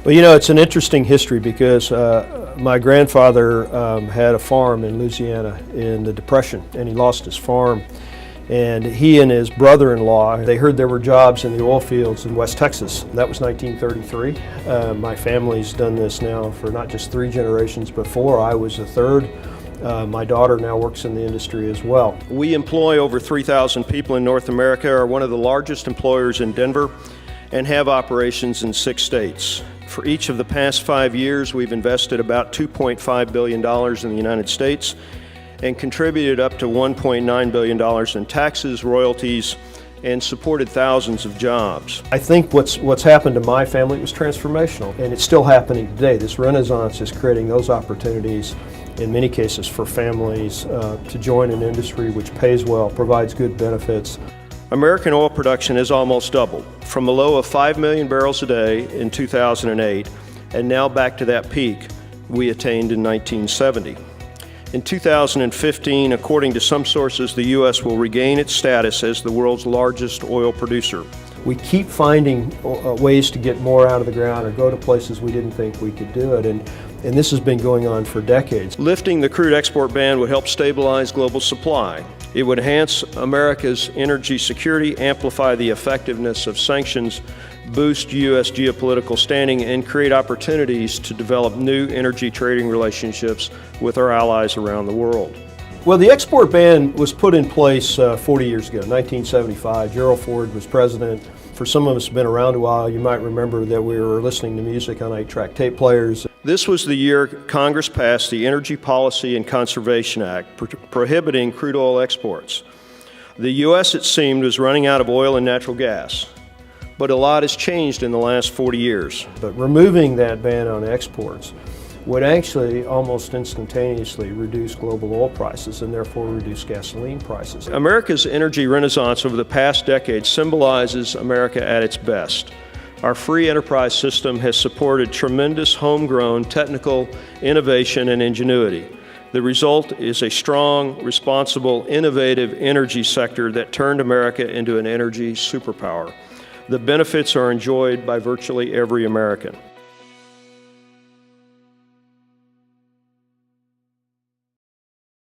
Well, you know, it's an interesting history because my grandfather had a farm in Louisiana in the Depression, and he lost his farm. And he and his brother-in-law, they heard there were jobs in the oil fields in West Texas. That was 1933. My family's done this now for not just 3 generations, but 4. I was the 3rd. My daughter now works in the industry as well. We employ over 3,000 people in North America, are one of the largest employers in Denver, and have operations in 6 states. For each of the past 5 years, we've invested about $2.5 billion in the United States and contributed up to $1.9 billion in taxes, royalties, and supported thousands of jobs. I think what's happened to my family was transformational, and it's still happening today. This renaissance is creating those opportunities, in many cases, for families to join an industry which pays well, provides good benefits. American oil production has almost doubled, from a low of 5 million barrels a day in 2008, and now back to that peak we attained in 1970. In 2015, according to some sources, the U.S. will regain its status as the world's largest oil producer. We keep finding ways to get more out of the ground or go to places we didn't think we could do it, and this has been going on for decades. Lifting the crude export ban would help stabilize global supply. It would enhance America's energy security, amplify the effectiveness of sanctions, boost U.S. geopolitical standing, and create opportunities to develop new energy trading relationships with our allies around the world. Well, the export ban was put in place 40 years ago, 1975. Gerald Ford was president. For some of us who've been around a while, you might remember that we were listening to music on 8-track tape players. This was the year Congress passed the Energy Policy and Conservation Act, prohibiting crude oil exports. The U.S., it seemed, was running out of oil and natural gas. But a lot has changed in the last 40 years. But removing that ban on exports would actually almost instantaneously reduce global oil prices and therefore reduce gasoline prices. America's energy renaissance over the past decade symbolizes America at its best. Our free enterprise system has supported tremendous homegrown technical innovation and ingenuity. The result is a strong, responsible, innovative energy sector that turned America into an energy superpower. The benefits are enjoyed by virtually every American.